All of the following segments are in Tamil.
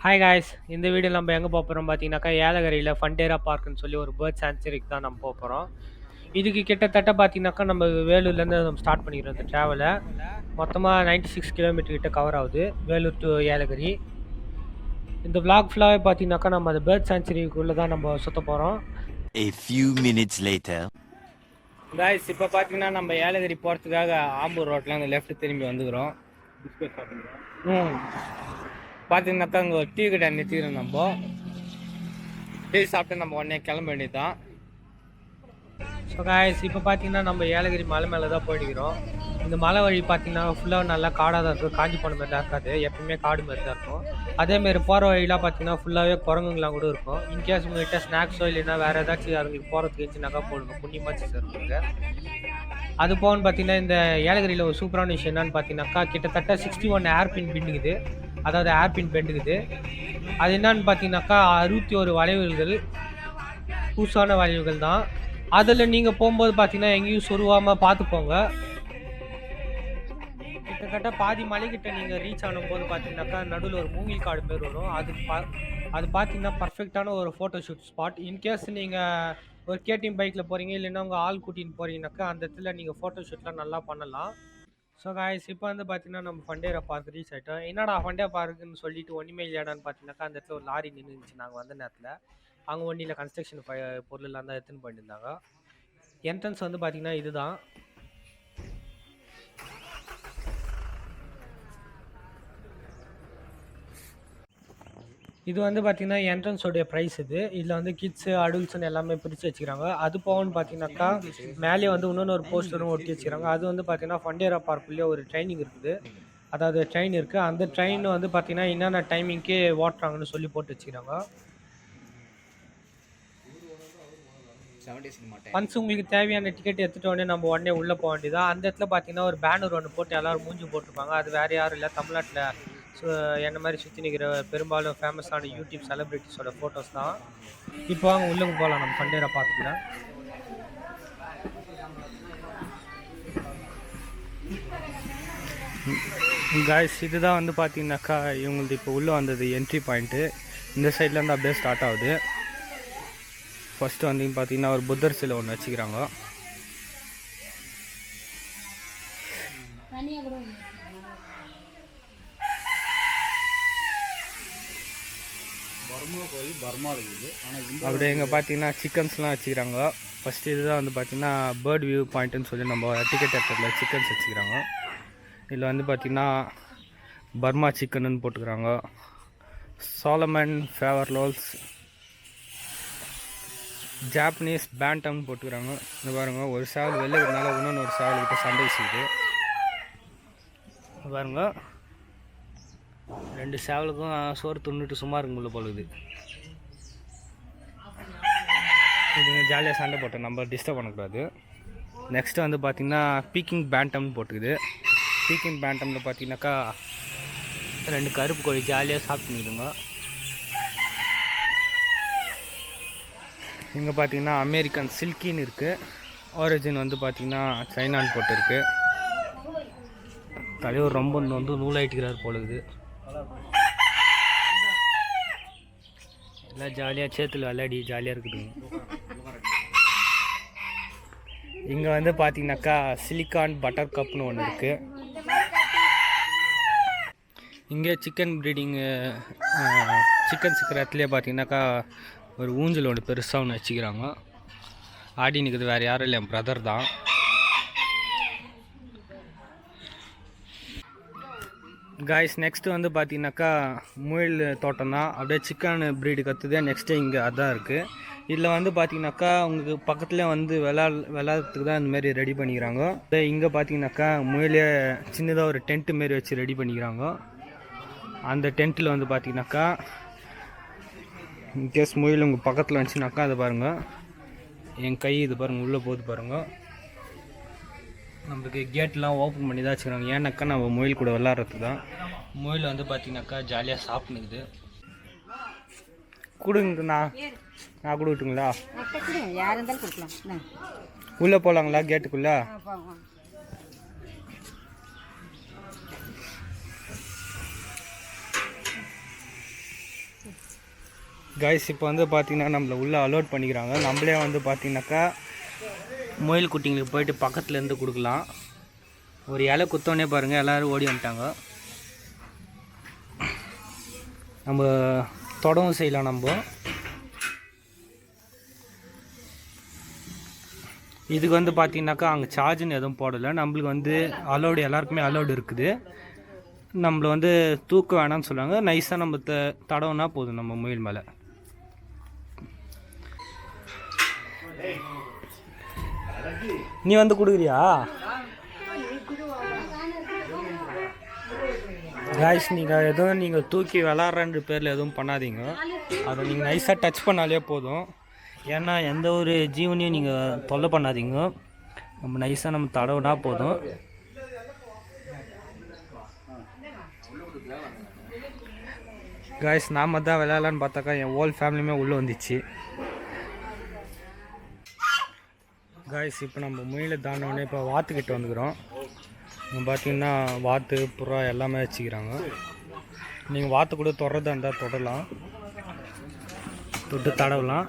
ஹாய் காய்ஸ், இந்த வீடியோ நம்ம எங்கே போகிறோம் பார்த்தீங்கன்னாக்கா ஏலகிரியில் ஃபண்டேரா பார்க்குன்னு சொல்லி ஒரு பேர்ட் சான்ச்சுரிக்கு தான் நம்ம போகிறோம். இதுக்கு கிட்டத்தட்ட பார்த்தீங்கன்னாக்கா நம்ம வேலூர்லேருந்து நம்ம ஸ்டார்ட் பண்ணிக்கிறோம் இந்த ட்ராவலை. மொத்தமாக 96 கிலோமீட்டர் கிட்ட கவர் ஆகுது வேலூர் டு ஏலகிரி. இந்த vlog ஃபுல்லாகவே பார்த்தீங்கன்னாக்கா நம்ம அந்த பேர்ட் சான்ச்சுரிக்குள்ளே தான் நம்ம சுற்ற போகிறோம். A few minutes later. Guys, இப்போ பார்த்தீங்கன்னா நம்ம ஏலகிரி போகிறதுக்காக ஆம்பூர் ரோட்டில் அந்த லெஃப்ட் திரும்பி வந்துக்கிறோம். பார்த்தீங்கன்னாக்கா அங்கே ஒரு டீ கடை நிறுத்திக்கிறோம். நம்ம டீ சாப்பிட்டு நம்ம உடனே கிளம்ப வேண்டியது தான். ஸோ காய்ஸ், இப்போ பார்த்தீங்கன்னா நம்ம ஏலகிரி மலை மேலே தான் போயிடுக்கிறோம். இந்த மலை வழி பார்த்தீங்கன்னா ஃபுல்லாக நல்லா காடாக தான் இருக்கும், காஞ்சி போன மாதிரி தான் இருக்காது, எப்பவுமே காடு மாதிரி தான் இருக்கும். அதேமாரி போகிற வழியெலாம் பார்த்தீங்கன்னா ஃபுல்லாகவே குரங்குங்களாம் கூட இருக்கும். இன்கேஸ் உங்கள்கிட்ட ஸ்நாக்ஸோ இல்லைன்னா வேறு ஏதாச்சும் அதுங்களுக்கு போகிறதுக்கு இருந்துச்சுனாக்கா போடுங்க, புண்ணியமாச்சு சார். அது போகணுன்னு பார்த்தீங்கன்னா இந்த ஏலகிரியில் ஒரு சூப்பரான விஷயம் என்னன்னு பார்த்தீங்கன்னாக்கா கிட்டத்தட்ட 61 ஏர்பின் பின்னுக்குது, அதாவது ஏர்பின் பெண்டுக்குது. அது என்னன்னு பார்த்தீங்கன்னாக்கா 61 வளைவுகள், புதுசான வளைவுகள் தான். அதில் நீங்கள் போகும்போது பார்த்தீங்கன்னா எங்கேயும் சொருவாமல் பார்த்து போங்க. கிட்டத்தட்ட பாதி மலைக்கிட்ட நீங்கள் ரீச் ஆனும்போது பார்த்தீங்கன்னாக்கா நடுவில் ஒரு மூங்கில் காடு பேர் வரும். அது பார்த்தீங்கன்னா பர்ஃபெக்டான ஒரு ஃபோட்டோ ஷூட் ஸ்பாட். இன்கேஸ் நீங்கள் ஒரு கேடிஎம் பைக்கில் போகிறீங்க இல்லைன்னா உங்கள் ஆள் கூட்டின்னு போகிறீங்கனாக்கா அந்த இடத்துல நீங்கள் ஃபோட்டோ ஷூட்லாம் நல்லா பண்ணலாம். ஸோ காய்ஸ், இப்போ வந்து பார்த்தீங்கன்னா நம்ம ஃபண்டேரா பார்க் ரீச் ஆகிட்டோம். என்னடா ஃபண்டேரா பார்க்குன்னு சொல்லிட்டு ஒன்றுமே இல்லையாடான்னு பார்த்தீங்கன்னாக்கா அந்த இடத்துல ஒரு லாரி நின்றுச்சு. நாங்கள் வந்த நேரத்தில் அவங்க ஒன்றில் கன்ஸ்ட்ரக்ஷன் பொருளெல்லாம் தான் எடுத்துன்னு போயிருந்தாங்க. என்ட்ரன்ஸ் வந்து பார்த்தீங்கன்னா இதுதான். இது வந்து பார்த்தீங்கன்னா என்ட்ரன்ஸோடைய ப்ரைஸ். இதில் வந்து கிட்ஸு அடல்ட்ஸ்னு எல்லாமே பிரித்து வச்சுக்கிறாங்க. அது போகணுன்னு பார்த்தீங்கன்னாக்கா மேலே வந்து இன்னொன்று போஸ்டரும் ஒட்டி வச்சுக்கிறாங்க. அது வந்து பார்த்தீங்கன்னா ஃபண்டேரா பார்க்குள்ளேயே ஒரு ட்ரைனிங் இருக்குது, அதாவது ட்ரெயின் இருக்குது. அந்த ட்ரெயின் வந்து பார்த்தீங்கன்னா என்னென்ன டைமிங்க்கு ஓட்டுறாங்கன்னு சொல்லி போட்டு வச்சுக்கிறாங்க. ஒன்ஸ் உங்களுக்கு தேவையான டிக்கெட் எடுத்துகிட்டு உடனே நம்ம உடனே உள்ளே போக வேண்டியதான். அந்த இடத்துல பார்த்தீங்கன்னா ஒரு பேனர் ஒன்று போட்டு எல்லோரும் மூஞ்சி போட்டிருப்பாங்க. அது வேறு யாரும் இல்லை, தமிழ்நாட்டில் என்ன மாதிரி சுற்றி நிற்கிற பெரும்பாலும் ஃபேமஸான யூடியூப் செலிப்ரிட்டிஸோட ஃபோட்டோஸ் தான். இப்போ வாங்க உள்ளுக்கு போகலாம் நம்ம ஃபண்டேரா பார்க்குல. காய்ஸ், இதுதான் வந்து பார்த்தீங்கன்னாக்கா இவங்களுக்கு இப்போ உள்ளே வந்தது என்ட்ரி பாயிண்ட்டு. இந்த சைட்லேருந்து அப்படியே ஸ்டார்ட் ஆகுது. ஃபஸ்ட்டு வந்து பார்த்தீங்கன்னா ஒரு புத்தர் சிலை ஒன்று வச்சுக்கிறாங்க. அப்படியே இங்கே பார்த்தீங்கன்னா சிக்கன்ஸ்லாம் வச்சுக்கிறாங்க. ஃபஸ்ட்டு இதுதான் வந்து பார்த்தீங்கன்னா பேர்ட் வியூ பாயிண்ட்டுன்னு சொல்லி நம்ம டிக்கெட் எடுத்ததில் சிக்கன்ஸ் வச்சுக்கிறாங்க. இதில் வந்து பார்த்திங்கன்னா பர்மா சிக்கன்னு போட்டுக்கிறாங்க, salmon faverolles, Japanese bantam போட்டுக்கிறாங்க. இந்த பாருங்க, ஒரு சேவல் வெளில இருக்கிறதுனால இன்னொன்று ஒரு சேவல்கிட்ட சண்டை செய்யுது. பாருங்க, 2 சேவலுக்கும் சோறு துண்ணுட்டு சும்மா இருக்குள்ள போலுது. இதுங்க ஜாலியாக சண்டை போட்டோம், நம்ம டிஸ்டர்ப் பண்ணக்கூடாது. நெக்ஸ்ட்டு வந்து பார்த்திங்கன்னா பீக்கிங் பேண்டம்னு போட்டுக்குது. பீக்கிங் பேண்டமில் பார்த்தீங்கன்னாக்கா 2 கருப்பு கோழி ஜாலியாக சாப்பிட்டுங்க. இங்கே பார்த்தீங்கன்னா அமெரிக்கன் சில்கின்னு இருக்குது. ஆரிஜின் வந்து பார்த்திங்கன்னா சைனான்னு போட்டுருக்கு. தலைவர் ரொம்ப வந்து நூலாயிட்டுக்கிறார் போலுது. எல்லாம் ஜாலியாக சேத்துல விளையாடி ஜாலியாக இருக்குதுங்க. இங்கே வந்து பார்த்தீங்கன்னாக்கா சிலிக்கான் பட்டர் கப்னு ஒன்று இருக்குது. இங்கே சிக்கன் ப்ரீடிங்கு சிக்கன் சிக்கிற இடத்துலேயே பார்த்தீங்கன்னாக்கா ஒரு ஊஞ்சல் ஒன்று பெருசாக ஒன்று வச்சுக்கிறாங்க. ஆடி நிற்குது, வேறு யாரும் இல்லை, என் பிரதர் தான். காய்ஸ், நெக்ஸ்ட்டு வந்து பார்த்தீங்கன்னாக்கா முயல் தோட்டம் தான். அப்படியே சிக்கன் ப்ரீடு கற்றுது. நெக்ஸ்ட்டு இங்கே அதான் இருக்குது. இதில் வந்து பார்த்தீங்கன்னாக்கா உங்களுக்கு பக்கத்துலேயே வந்து விளாட்றதுக்கு தான் இந்தமாரி ரெடி பண்ணிக்கிறாங்க. இங்கே பார்த்தீங்கன்னாக்கா முயலே சின்னதாக ஒரு டென்ட்டு மாரி வச்சு ரெடி பண்ணிக்கிறாங்க. அந்த டென்ட்டில் வந்து பார்த்தீங்கன்னாக்கா இன்கேஸ் முயல் உங்கள் பக்கத்தில் வந்துச்சுனாக்கா அதை பாருங்கள், என் கை இது பாருங்கள் உள்ளே போகுது பாருங்கள். நம்மளுக்கு கேட்லாம் ஓப்பன் பண்ணி தான் வச்சுக்கிறாங்க. ஏன்னாக்கா நம்ம முயல் கூட விளாட்றது தான். முயல் வந்து பார்த்தீங்கன்னாக்கா ஜாலியாக சாப்பிடுது. கொடுங்கண்ணா, நான் கொடுக்கட்டுங்களா? உள்ளே போகலாங்களா கேட்டுக்குள்ளே? கைஸ் இப்போ வந்து பார்த்திங்கன்னா நம்மளை உள்ளே அலோட் பண்ணிக்கிறாங்க. நம்மளே வந்து பார்த்திங்கனாக்கா முயல் குட்டிங்களுக்கு போயிட்டு பக்கத்துலேருந்து கொடுக்கலாம். ஒரு இலை குத்தோடனே பாருங்கள் எல்லோரும் ஓடி வந்துட்டாங்க. நம்ம தொடவும் செய்யலாம். நம்ம இதுக்கு வந்து பார்த்திங்கனாக்கா அங்கே சார்ஜுன்னு எதுவும் போடலை. நம்மளுக்கு வந்து அலோடு, எல்லாருக்குமே அலோடு இருக்குது. நம்மளை வந்து தூக்க வேணாம்னு சொல்லுவாங்க. நைஸாக நம்ம தடவுனா போதும் நம்ம முயல் மேலே. நீ வந்து கொடுக்குறியா காய்ஸ்? நீங்கள் தூக்கி விளாட்றன்ற பேரில் எதுவும் பண்ணாதீங்க. அதை நீங்கள் நைஸாக டச் பண்ணாலே போதும். ஏன்னா எந்த ஒரு ஜீவனையும் நீங்கள் தொல்லை பண்ணாதீங்க. நம்ம நைஸாக நம்ம தடவுனா போதும். காய்ஸ் நாம தான் விளையாடலான்னு பார்த்தாக்கா என் ஹோல் ஃபேமிலியுமே உள்ளே வந்துச்சு. காய்ஸ் இப்போ நம்ம முயலை தாண்டோடனே இப்போ வாத்துக்கிட்ட வந்துக்கிறோம். இங்கே பார்த்தீங்கன்னா வாத்து, புறா எல்லாமே வச்சுக்கிறாங்க. நீங்கள் வாத்து கூட தொடரதா இருந்தால் தொடரலாம், தொட்டு தடவலாம்.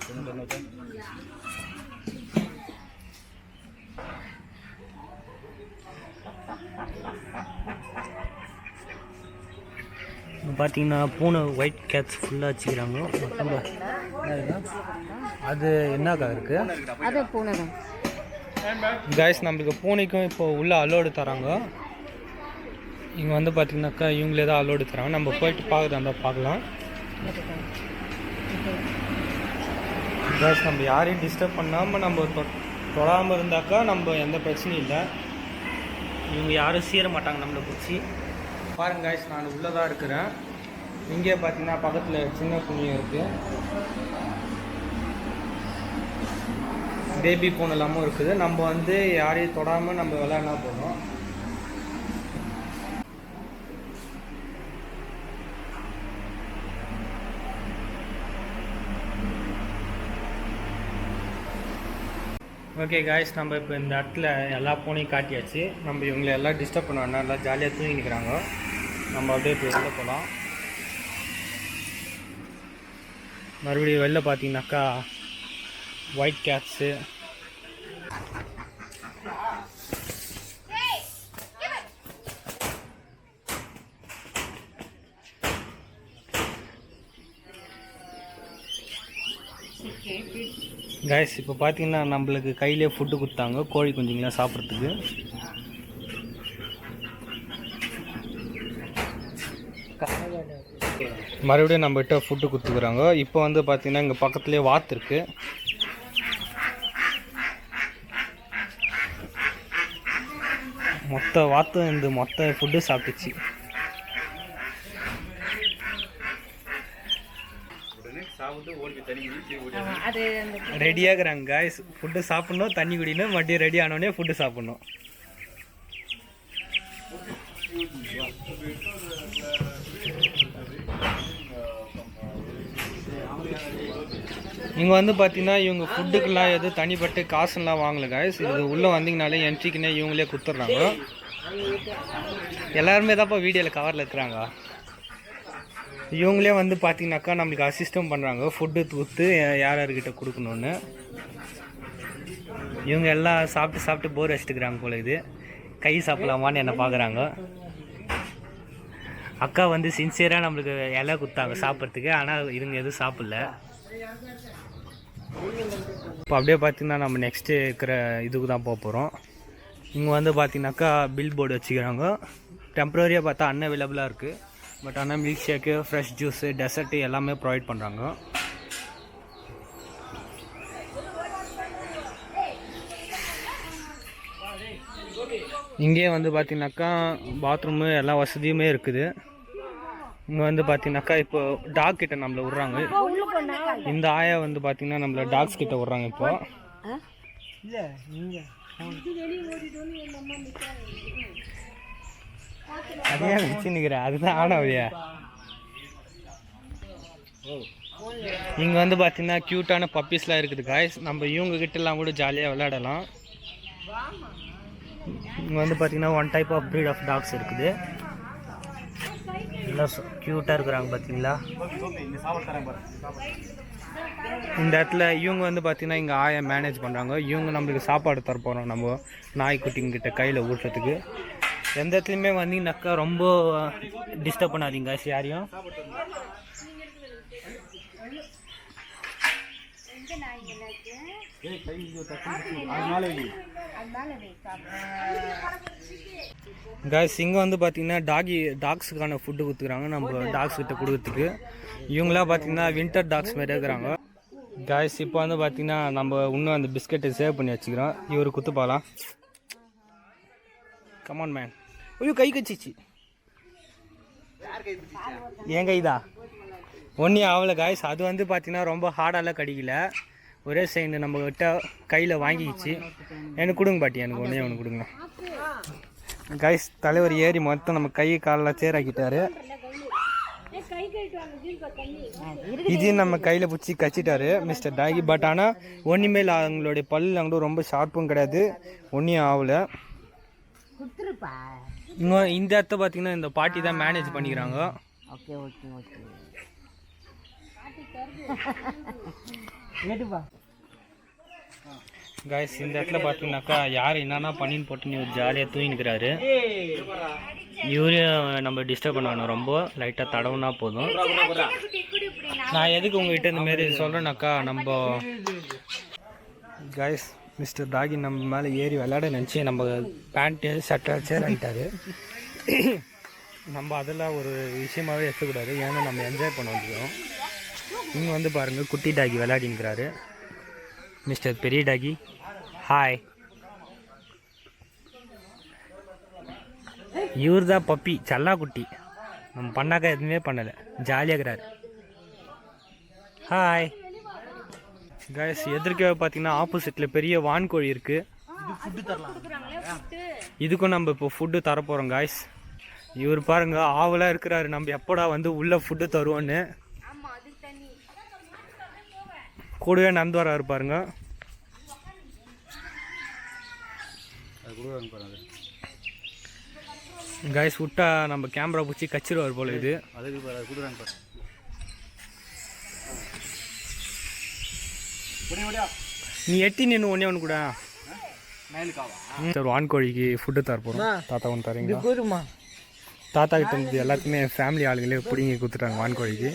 பார்த்தீங்கன்னா பூனை ஒயிட் கேட்ஸ் ஃபுல்லாக வச்சுக்கிறாங்க. அது என்னக்கா இருக்குது? பூனை தான் காய்ஸ். நம்மளுக்கு பூனைக்கும் இப்போ உள்ள அலோடு தராங்க. இங்கே வந்து பார்த்திங்கனாக்கா இவங்களே தான் அலோடு தராங்க. நம்ம போயிட்டு பார்க்குறதா இருந்தால் பார்க்கலாம். காய்ஸ் நம்ம யாரையும் டிஸ்டர்ப் பண்ணாமல் நம்ம தொடாமல் இருந்தாக்கா நம்ம எந்த பிரச்சனையும் இல்லை. இவங்க யாரும் சீர மாட்டாங்க நம்மளை பிடிச்சி. பாருங்க காய்ஸ், நான் உள்ளே தான் இருக்கிறேன். இங்கே பார்த்தீங்கன்னா பக்கத்தில் சின்ன பூனையும் இருக்குது, பேபி பூனை எல்லாமும் இருக்குது. நம்ம வந்து யாரையும் தொடாமல் நம்ம விளையாடினா போதும். ஓகே காய்ஸ், நம்ம இப்போ இந்த இடத்துல எல்லா பூனையும் காட்டியாச்சு. நம்ம இவங்களை எல்லாம் டிஸ்டர்ப் பண்ண வேண்டாம், எல்லாம் ஜாலியாக தூங்கி நிற்கிறாங்க. நம்ம அப்படியே இப்போ வெளில போகலாம். மறுபடியும் வெளில பார்த்தீங்கன்னாக்கா ஒயிட் கேட்ஸு, காய்ஸ் இப்போ பார்த்தீங்கன்னா நம்மளுக்கு கையிலே ஃபுட்டு கொடுத்தாங்க கோழி குஞ்சுங்களாம் சாப்பிட்றதுக்கு. மறுபடியும் நம்மகிட்ட ஃபுட்டு கொடுத்துக்குறாங்க. இப்போ வந்து பார்த்தீங்கன்னா இங்கே பக்கத்துலேயே வாத்து இருக்குது. மொத்த வாத்து இந்த மொத்த ஃபுட்டு சாப்பிட்டுச்சு. ரெடியாகிறாங்க காய்ஸ், ஃபுட்டு சாப்பிட்ணும், தண்ணி குடிக்கணும், மறுபடியும் ரெடி ஆனோடனே ஃபுட்டு சாப்பிட்ணும். இங்கே வந்து பார்த்தீங்கன்னா இவங்க ஃபுட்டுக்கெல்லாம் எதுவும் தனிப்பட்டு காசுலாம் வாங்கலை காய்ஸ். இது உள்ளே வந்தீங்கனாலே என்ட்ரிக்குன்னே இவங்களே கொடுத்துட்றாங்க. எல்லாருமே தான்ப்பா வீடியோவில் கவரில் இருக்கிறாங்க. இவங்களே வந்து பார்த்தீங்கன்னாக்கா நம்மளுக்கு அசிஸ்டும் பண்ணுறாங்க, ஃபுட்டு தூத்து யார் யார்கிட்ட கொடுக்கணுன்னு. இவங்க எல்லாம் சாப்பிட்டு போர் அடிச்சுட்டுக்கிறாங்க போல. இது கை சாப்பிடலாமான்னு என்னை பார்க்குறாங்க. அக்கா வந்து சின்சியராக நம்மளுக்கு இலை கொடுத்தாங்க சாப்பிட்றதுக்கு, ஆனால் இதுங்க எதுவும் சாப்பிடல. இப்போ அப்படியே பார்த்தீங்கன்னா நம்ம நெக்ஸ்ட்டு இருக்கிற இதுக்கு தான் போக போகிறோம். இங்கே வந்து பார்த்தீங்கன்னாக்கா பில் போர்டு வச்சுக்கிறாங்க. டெம்ப்ரரியாக பார்த்தா அன்அவைலபிளாக இருக்குது. பட் ஆனால் milk shake, fresh juice, dessert எல்லாமே ப்ரொவைட் பண்ணுறாங்க. இங்கே வந்து பார்த்தீங்கன்னாக்கா பாத்ரூமு எல்லா வசதியுமே இருக்குது. இங்கே வந்து பார்த்தீங்கன்னாக்கா இப்போ டாக் கிட்ட நம்மளை விட்றாங்க. இந்த ஆயா வந்து பார்த்தீங்கன்னா நம்மளை டாக்ஸ் கிட்ட விட்றாங்க. இப்போ அதே வச்சு நிற்கிறேன், அதுதான் ஆனவையா. இங்கே வந்து பார்த்தீங்கன்னா க்யூட்டான பப்பீஸ்லாம் இருக்குது காய்ஸ். நம்ம இவங்க கிட்டலாம் கூட ஜாலியாக விளையாடலாம். இங்கே வந்து பார்த்தீங்கன்னா one type of breed of dogs இருக்குது. எல்லாம் க்யூட்டாக இருக்கிறாங்க பார்த்தீங்களா. இந்த இடத்துல இவங்க வந்து பார்த்தீங்கன்னா இங்கே ஆயா மேனேஜ் பண்ணுறாங்க. இவங்க நம்மளுக்கு சாப்பாடு தர போகிறோம் நம்ம நாய்க்குட்டிங்கிட்ட கையில் ஊட்டுறதுக்கு. எந்த இடத்துலையுமே வந்தீங்கன்னாக்கா ரொம்ப டிஸ்டர்ப் பண்ணாதீங்க யாரையும். கைஸ் இங்கே வந்து பார்த்தீங்கன்னா டாக்ஸுக்கான ஃபுட்டு கொடுத்துக்குறாங்க நம்ம டாக்ஸ் கிட்ட கொடுக்கறதுக்கு. இவங்களாம் பார்த்தீங்கன்னா வின்டர் டாக்ஸ் மாதிரி இருக்கிறாங்க. கைஸ் இப்போ வந்து பார்த்தீங்கன்னா நம்ம இன்னும் அந்த பிஸ்கெட்டை சேவ் பண்ணி வச்சுக்கிறோம். இவர் குத்துப்பாலாம். Come on man. ஐயோ கை கச்சிச்சு. என் கைதா ஒன்றும் ஆகலை கைஸ். அது வந்து பார்த்தீங்கன்னா ரொம்ப ஹார்டாலாம் கடிக்கல. ஒரே சைடு நம்ம கிட்ட கையில் வாங்கிக்கிச்சு. எனக்கு கொடுங்க பாட்டி, எனக்கு ஒன்று கொடுங்க கைஸ். தலைவர் ஏறி மொத்தம் நம்ம கை காலெலாம் சேராக்கிட்டாரு. இது நம்ம கையில் பிடிச்சி கச்சிட்டாரு மிஸ்டர் டாகி. பட் ஆனால் ஒன்றுமே இல்லை, அவங்களுடைய பல்லுலாம் கூட ரொம்ப ஷார்ப்பும் கிடையாது, ஒன்றும் ஆகலை. இன்னும் இந்த இடத்த பார்த்தீங்கன்னா இந்த பாட்டி தான் மேனேஜ் பண்ணிக்கிறாங்க. ஓகே ஓகே ஓகே கைஸ் இந்த இடத்துல பார்த்தீங்கன்னாக்கா யார் என்னென்னா பண்ணின்னு போட்டுன்னு ஜாலியாக தூங்கிக்கிறாரு. இவரையும் நம்ம டிஸ்டர்ப் பண்ணணும், ரொம்ப லைட்டாக தடவுனா போதும். நான் எதுக்கு உங்ககிட்ட இந்தமாரி சொல்கிறேன்னாக்கா, நம்ம கைஸ் மிஸ்டர் டாகி நம்ம மேலே ஏறி விளையாட நினச்சி நம்ம பேண்ட்டு சட்டை சேர் ஆகிட்டாரு. நம்ம அதெல்லாம் ஒரு விஷயமாகவே எடுத்துக்கூடாது, ஏன்னா நம்ம என்ஜாய் பண்ண வந்துக்கிறோம். இங்கே வந்து பாருங்கள் குட்டி டாகி விளையாடிங்கிறாரு மிஸ்டர் பெரிய டாகி. ஹாய். இவர் தான் பப்பி சல்லா குட்டி. நம்ம பண்ணாக்கா எதுவுமே பண்ணலை, ஜாலியாக இருக்கிறாரு. Hi guys. எதிர்க்க பார்த்தீங்கன்னா ஆப்போசிட்டில் பெரிய வான்கோழி இருக்குது. இதுக்கும் நம்ம இப்போ ஃபுட்டு தரப்போகிறோம் கைஸ். இவர் பாருங்க ஆவலாக இருக்கிறாரு, நம்ம எப்படா வந்து உள்ள ஃபுட்டு தருவோன்னு. கூடவே நடந்து வராரு பாருங்க. கைஸ் விட்டா நம்ம கேமரா பிடிச்சி கச்சிருவார் போல. இது நீ எட்டி நின்று ஒன்று கூட சார் வான்கோழிக்கு ஃபுட்டு தரப்போகிறோம். தாத்தா ஒன்று தரீங்களா? தாத்தா கிட்ட இருந்தது எல்லாத்துக்குமே ஃபேமிலி ஆளுங்களே பிடிங்கி கொடுத்துட்டாங்க வான்கோழிக்கு.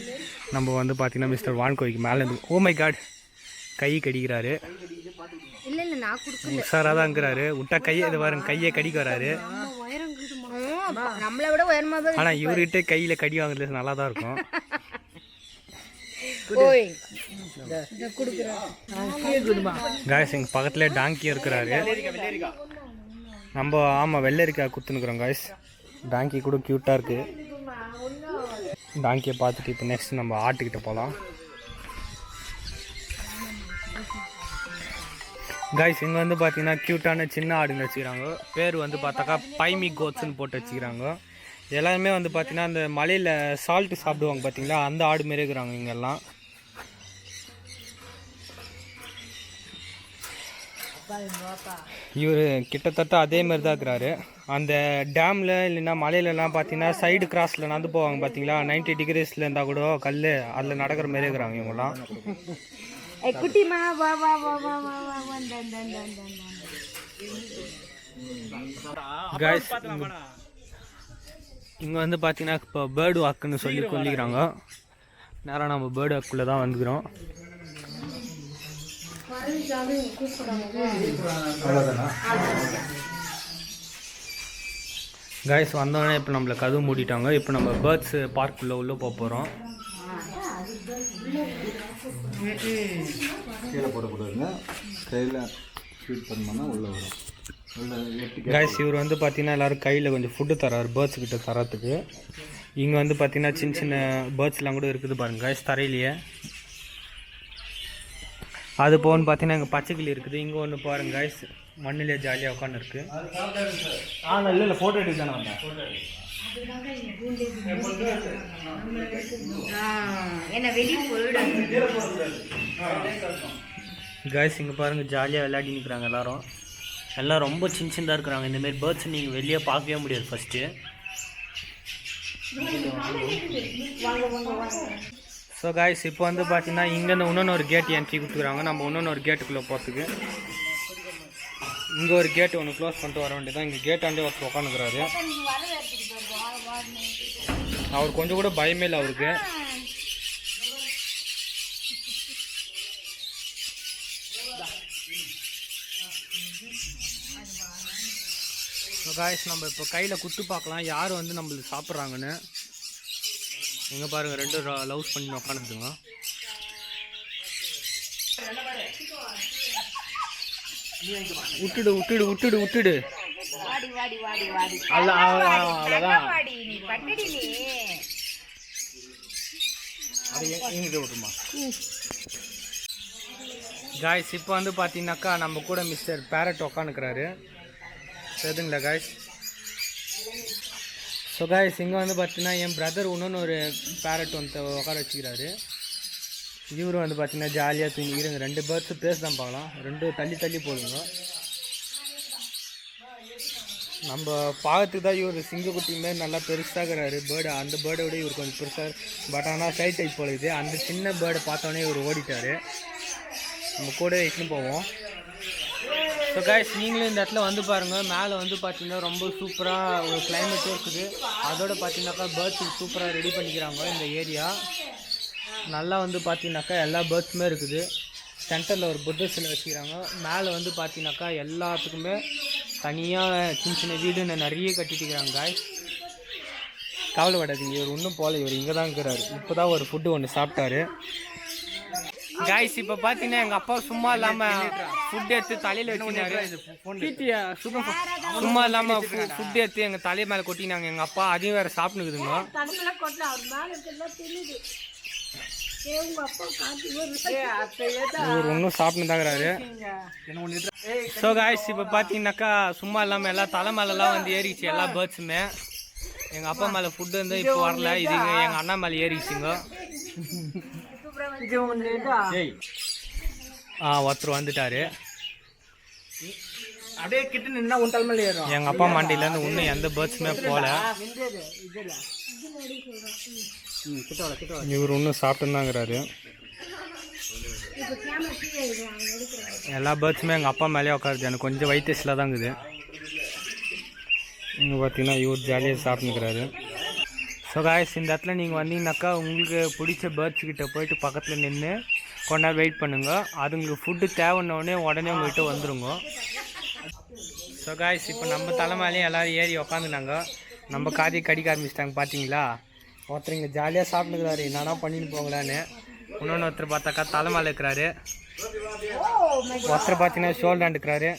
நம்ம வந்து பார்த்தீங்கன்னா மிஸ்டர் வான்கோழிக்கு மேலே இருந்து ஓ மை காட் கை கடிக்கிறாரு. உஷாராக தான் இருக்கிறாரு. விட்டா கையை இது பாருங்க, கையை கடிக்க வராரு. ஆனால் இவர்கிட்ட கையில் கடி வாங்குறது நல்லா தான் இருக்கும். காய்ஸ் எங்கள் பக்கத்தில் டாங்கி இருக்கிறாரு. நம்ம ஆமாம் வெள்ளரிக்காய் குத்துனுக்குறோம் காய்ஸ். டாங்கி கூட க்யூட்டாக இருக்குது. டாங்கியை பார்த்துட்டு இப்போ நெக்ஸ்ட் நம்ம ஆட்டுக்கிட்ட போகலாம். காய்ஸ் இங்கே வந்து பார்த்தீங்கன்னா க்யூட்டான சின்ன ஆடுங்க வச்சுக்கிறாங்க. பேர் வந்து பார்த்தாக்கா பைமி கோட்ஸ்ன்னு போட்டு வச்சுக்கிறாங்க. எல்லாருமே வந்து பார்த்தீங்கன்னா அந்த மலையில் சால்ட்டு சாப்பிடுவாங்க பார்த்தீங்களா, அந்த ஆடு மாரி இருக்கிறாங்க இங்கெல்லாம். இவர் கிட்டத்தட்ட அதே மாதிரி தான் இருக்கிறாரு. அந்த டேமில் இல்லைன்னா மலையிலலாம் பார்த்தீங்கன்னா சைடு கிராஸில் நடந்து போவாங்க பார்த்தீங்களா, 90 டிகிரிஸில் இருந்தால் கூட கல் அதில் நடக்கிற மாரி இருக்கிறாங்க இவங்களாம். காய்ஸ் இங்கே வந்து பார்த்தீங்கன்னா இப்போ பேர்டு வாக்குன்னு சொல்லி சொல்லிக்கிறாங்க. நேராக நம்ம பேர்டு வாக்குள்ளே தான் வந்துக்கிறோம். காய்ஸ் வந்தோடனே இப்போ நம்மளை கதவு மூடிட்டாங்க. இப்போ நம்ம பேர்ட்ஸ் பார்க்குள்ளே உள்ளே போக போகிறோம். கீழே போடக்கூடாதுங்க, கையில் ஃபீட் பண்ணோம்னா உள்ளே வரும். காய்ஸ் இவர் வந்து பார்த்தீங்கன்னா எல்லோரும் கையில் கொஞ்சம் ஃபுட்டு தராரு பேர்ட்ஸ் கிட்ட தரத்துக்கு. இங்கே வந்து பார்த்தீங்கன்னா சின்ன சின்ன பேர்ட்ஸ்லாம் கூட இருக்குது பாருங்கள் காய்ஸ் தரையிலேயே. அது போகணுன்னு பார்த்தீங்கன்னா இங்கே பச்சைக்கிளி இருக்குது. இங்கே ஒன்று பாருங்க காய்ஸ் மண்ணிலே ஜாலியாக உட்காந்து இருக்குது. இல்லை ஃபோட்டோ எடுத்து தானே வந்தேன். காய்ஸ் இங்கே பாருங்கள் ஜாலியாக விளையாடி நிற்கிறாங்க எல்லோரும். எல்லாம் ரொம்ப சின்ன சின்னதாக இருக்கிறாங்க. இந்தமாரி பேர்ட்ஸ் நீங்கள் வெளியே பார்க்கவே முடியாது ஃபஸ்ட்டு. ஸோ காய்ஸ் இப்போ வந்து பார்த்தீங்கன்னா இங்கேருந்து இன்னொன்று கேட் என்ட்ரி கொடுத்துக்குறாங்க. நம்ம இன்னொன்று கேட்டுக்குள்ளே போகிறதுக்கு இங்கே ஒரு கேட் ஒன்று க்ளோஸ் பண்ணிட்டு வர வேண்டியதான். இங்கே கேட்டாண்டே ஒருத்தர் உட்காந்துக்கிறாரு. அவர் கொஞ்சம் கூட பயமே இல்லை அவருக்கு. ஸோ காய்ஸ் நம்ம இப்போ கையில் குத்து பார்க்கலாம் யார் வந்து நம்மளுக்கு சாப்பிட்றாங்கன்னு. எங்கே பாருங்கள், ரெண்டு லவ்ஸ் பண்ணி உட்காந்துக்குங்க. விட்டுடு விட்டுடு விட்டுடு விட்டுடு. அவ்வளோதான். காய்ஸ் இப்போ வந்து பார்த்தீங்கன்னாக்கா நம்ம கூட மிஸ்டர் பேரட் உட்காந்துக்கிறாரு. சரிங்களா காய்ஸ்? ஸோ காய்ஸ் இங்கே வந்து பார்த்தீங்கன்னா என் பிரதர் இன்னொன்று ஒரு பேரட் வந்து உட்கார வச்சுக்கிறாரு. இவரும் வந்து பார்த்தீங்கன்னா ஜாலியாக தூங்கிக்கிறங்க. 2 பேர்ட்ஸு பேச தான் பார்க்கலாம். 2 தள்ளி தள்ளி போடுங்க. நம்ம பார்க்கறதுக்கு தான் இவர் சிங்கக்குட்டி மாரி நல்லா பெருசாகிறாரு பேர்டு. அந்த பேர்டை விட இவர் கொஞ்சம் பெருசாக, பட் ஆனால் சைட் டைப் போல இது. அந்த சின்ன பேர்டை பார்த்தோன்னே இவர் ஓடிட்டார். நம்ம கூட இட்டுன்னு போவோம். ஸோ காய்ஸ் நீங்களும் இந்த இடத்துல வந்து பாருங்கள். மேலே வந்து பார்த்தீங்கன்னா ரொம்ப சூப்பராக ஒரு கிளைமேட்டும் இருக்குது. அதோடு பார்த்தீங்கன்னாக்கா பேர்ட்ஸுக்கு சூப்பராக ரெடி பண்ணிக்கிறாங்க இந்த ஏரியா. நல்லா வந்து பார்த்தீங்கன்னாக்கா எல்லா பேர்ட்ஸுமே இருக்குது. சென்டரில் ஒரு புத்த சிலை வச்சுக்கிறாங்க. மேலே வந்து பார்த்தீங்கன்னாக்கா எல்லாத்துக்குமே தனியாக சின்ன சின்ன வீடுன்னு நிறைய கட்டிட்டுக்கிறாங்க காய்ஸ். கவலைப்படாதீங்க, இவர் இன்னும் போகல. இவர் இங்கே தான் இருக்கிறாரு. இப்போ தான் ஒரு ஃபுட்டு ஒன்று சாப்பிட்டாரு காய்ஸ். இப்போ பார்த்தீங்கன்னா எங்கள் அப்பா சும்மா இல்லாமல் ஃபுட் எடுத்து தலையில் வச்சுனாரு. சும்மா இல்லாமல் ஃபுட் எடுத்து எங்கள் தலை மேலே கொட்டினாங்க எங்கள் அப்பா. அதையும் வேறு சாப்பிட்டுக்குதுங்க. இவர் ஒன்றும் சாப்பிட்டு தாங்கிறாரு. ஸோ காய்ஸ் இப்போ பார்த்தீங்கன்னாக்கா சும்மா இல்லாமல் எல்லா தலை மேலெல்லாம் வந்து ஏறிச்சு எல்லா பேர்ட்ஸுமே. எங்கள் அப்பா மேலே ஃபுட்டு வந்து இப்போ வரல. இது எங்கள் அண்ணா மேலே ஏறிச்சுங்க. ஒருத்தர் வந்துட்டாரு. அப்படியே கிட்ட நின்னா உன் தலைமையில ஏறும். எங்கள் அப்பா மண்டியிலேருந்து இன்னும் எந்த பேர்ட்ஸுமே போகல. இவர் இன்னும் சாப்பிட்டுதாங்கிறாரு. எல்லா பேர்ட்ஸுமே எங்கள் அப்பா மேலேயே உட்காருது. எனக்கு கொஞ்சம் வயிற்றுல தான் இருக்குது. இங்கே பார்த்தீங்கன்னா இவர் ஜாலியாக சாப்பிட்டுக்கிறாரு. ஸோ காய்ஸ் இந்த இடத்துல நீங்கள் வந்தீங்கன்னாக்கா உங்களுக்கு பிடிச்ச பேர்ட்ஸ்கிட்ட போயிட்டு பக்கத்தில் நின்று கொஞ்ச நேரம் வெயிட் பண்ணுங்க. அதுங்களுக்கு ஃபுட்டு தேவைன்னொடனே உடனே உங்கள்கிட்ட வந்துடுங்க. ஸோ காய்ஸ் இப்போ நம்ம தலைமையிலையும் எல்லோரும் ஏறி உக்காந்துனாங்க. நம்ம காதியை கடிக்க ஆரம்பிச்சிட்டாங்க. பார்த்தீங்களா, ஒருத்தர் இங்கே ஜாலியாக சாப்பிட்டுக்கிறாரு. என்னன்னா பண்ணிட்டு போங்களான்னு. இன்னொன்று ஒருத்தர் பார்த்தாக்கா தலைமையில் இருக்கிறாரு. ஒருத்தர் பார்த்தீங்கன்னா ஷோல்டர் இருக்கிறாரு.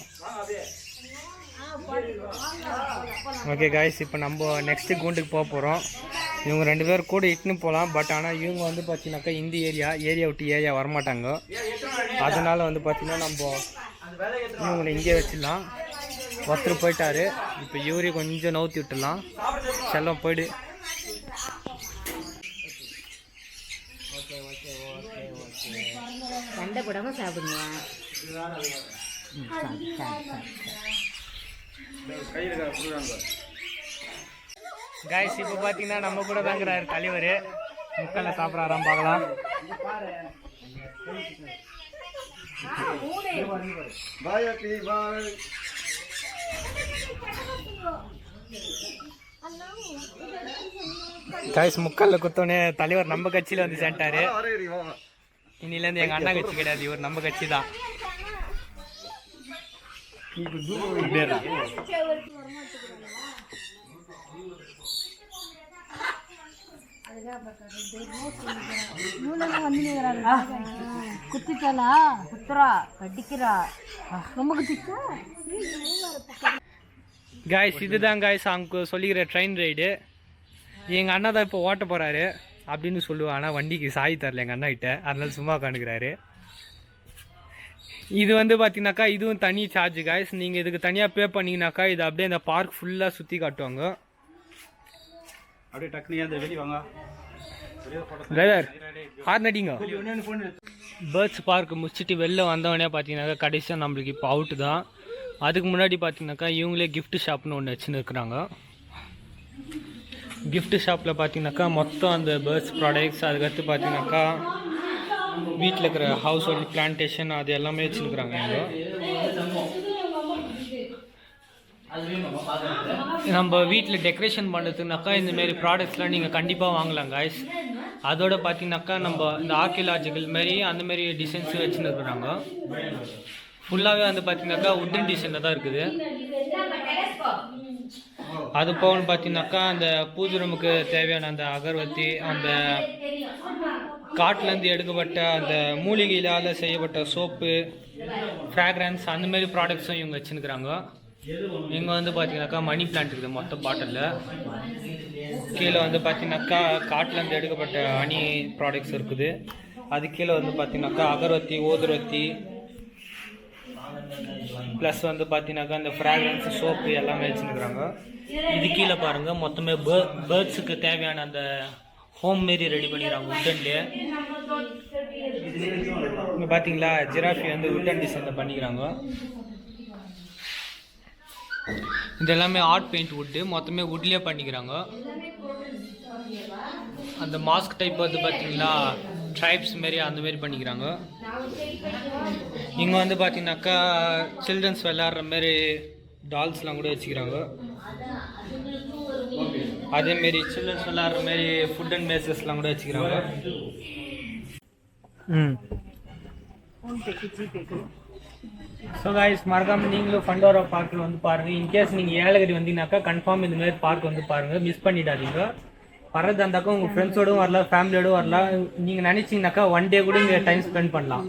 ஓகே காய்ஸ் இப்போ நம்ம நெக்ஸ்ட்டு கூண்டுக்கு போக போகிறோம். இவங்க 2 பேர் கூட இட்டுன்னு போகலாம். பட் ஆனால் இவங்க வந்து பார்த்தீங்கன்னாக்கா இந்த ஏரியா விட்டு ஏரியா வரமாட்டாங்க. அதனால் வந்து பார்த்தீங்கன்னா நம்ம இவங்களை இங்கே வச்சிடலாம். ஒருத்தர் போயிட்டாரு. இப்போ இவரையும் கொஞ்சம் நவுத்தி விட்டுடலாம். செல்லம் போயிடு. சண்டை போடாம சாப்பிடுங்க. காய்ஸ் இப்போ பார்த்தீங்கன்னா நம்ம கூட தாங்கிறாரு தலைவர். முக்கல்ல சாப்பிட்றாராம் பார்க்கலாம். காய்ஸ் முக்கல்ல குத்தோடனே தலைவர் நம்ம கட்சியில் வந்து சேர்ந்தாரு. இன்னிலேருந்து எங்கள் அண்ணா கட்சி கிடையாது, இவர் நம்ம கட்சி தான். குத்திச்சாலா குத்துறா கடிக்கிறா ரொம்ப குத்திச்சா. காய்ஸ் இதுதான் காய்ஸ் அவங்க சொல்லிக்கிற ட்ரெயின் ரைடு. எங்கள் அண்ணா தான் இப்போ ஓட்ட போகிறாரு அப்படின்னு சொல்லுவாள். ஆனால் வண்டிக்கு சாய் தரல எங்கள் அண்ணா கிட்ட, அதனால சும்மா உட்காந்துக்கிறாரு. இது வந்து பார்த்தீங்கன்னாக்கா இதுவும் தனி சார்ஜ் காய்ஸ். நீங்கள் இதுக்கு தனியாக பே பண்ணிங்கனாக்கா இது அப்படியே இந்த பார்க் ஃபுல்லாக சுற்றி காட்டுவாங்க. அப்படியே டக்குனு அந்த வெளியே வாங்க டிரைவர் ஆர்னடிங்க. பேர்ட்ஸ் பார்க் முடிச்சுட்டு வெளில வந்தவொடனே பார்த்தீங்கன்னாக்கா கடைசியாக நம்மளுக்கு இப்போ அவுட்டு தான். அதுக்கு முன்னாடி பார்த்தீங்கன்னாக்கா இவங்களே கிஃப்ட் ஷாப்னு ஒன்று வச்சுன்னு இருக்கிறாங்க. gift ஷாப்பில் பார்த்தீங்கன்னாக்கா மொத்தம் அந்த பேர்ட்ஸ் ப்ராடக்ட்ஸ், அதுக்கடுத்து பார்த்தீங்கன்னாக்கா வீட்டில் இருக்கிற ஹவுஸ் ஹோல்ட் பிளான்டேஷன் அது எல்லாமே வச்சுருக்குறாங்க இங்கே. நம்ம வீட்டில் டெக்கரேஷன் பண்ணுறதுனாக்கா இந்தமாரி ப்ராடக்ட்ஸ்லாம் நீங்கள் கண்டிப்பாக வாங்கலாம் காய்ஸ். அதோட பார்த்தீங்கன்னாக்கா நம்ம இந்த ஆர்கியலாஜிக்கல் மாரி அந்தமாரி டிசைன்ஸும் வச்சுன்னு இருக்கிறாங்க. ஃபுல்லாகவே வந்து பார்த்தீங்கன்னாக்கா உட்டன் டிசைனில் தான் இருக்குது. அது போகன்னு பார்த்தீங்கன்னாக்கா அந்த பூஜை ரூமுக்கு தேவையான அந்த அகர்வத்தி, அந்த காட்டிலேருந்து எடுக்கப்பட்ட அந்த மூலிகையால் செய்யப்பட்ட சோப்பு, ஃப்ராக்ரன்ஸ் அந்தமாரி ப்ராடக்ட்ஸும் இவங்க வச்சுருக்குறாங்க. இங்கே வந்து பார்த்தீங்கன்னாக்கா மணி பிளான்ட் இருக்குது மொத்த பாட்டிலில். கீழே வந்து பார்த்தீங்கன்னாக்கா காட்டிலேருந்து எடுக்கப்பட்ட ஹனி ப்ராடக்ட்ஸ் இருக்குது. அது கீழே வந்து பார்த்தீங்கன்னாக்கா அகர்வத்தி, ஊதுவத்தி ப்ளஸ் வந்து பார்த்தீங்கன்னாக்கா அந்த ஃப்ராக்ரன்ஸ் சோப்பு எல்லாமே வச்சுருக்குறாங்க. இது கீழே பாருங்கள் மொத்தமே பேர்ட்ஸுக்கு தேவையான அந்த ஹோம் மாரி ரெடி பண்ணிக்கிறாங்க உட்டன்லேயே. இங்கே பார்த்தீங்களா ஜிராஃபி வந்து உட்டன் டிசைனில் பண்ணிக்கிறாங்க. இது எல்லாமே ஆர்ட் பெயிண்ட் வுட்டு, மொத்தமே வுட்லேயே பண்ணிக்கிறாங்க. அந்த மாஸ்க் டைப் வந்து பார்த்தீங்களா ட்ரைப்ஸ் மாரி அந்தமாரி பண்ணிக்கிறாங்க. இங்கே வந்து பார்த்தீங்கன்னாக்கா சில்ட்ரன்ஸ் விளையாடுற மாரி டால்ஸ்லாம் கூட வச்சுக்கிறாங்க. அதேமாரி சில்ட்ரன்ஸ் விளையாடுற மாரி ஃபுட் அண்ட் மேசஸ்லாம் கூட வச்சுக்கிறாங்க. ஸோ காய்ஸ், மறக்காமல் நீங்களும் ஃபண்டோரா பார்க்கில் வந்து பாருங்கள். இன்கேஸ் நீங்கள் ஏலகிரி வந்தீங்கன்னாக்கா கன்ஃபார்ம் இந்தமாரி பார்க் வந்து பாருங்கள், மிஸ் பண்ணிடாதீங்க. வர்றதா இருந்தாக்கா உங்கள் ஃப்ரெண்ட்ஸோடும் வரலாம், ஃபேமிலியோடும் வரலாம். நீங்கள் நினச்சிங்கனாக்கா ஒன் டே கூட இங்கே டைம் ஸ்பெண்ட் பண்ணலாம்.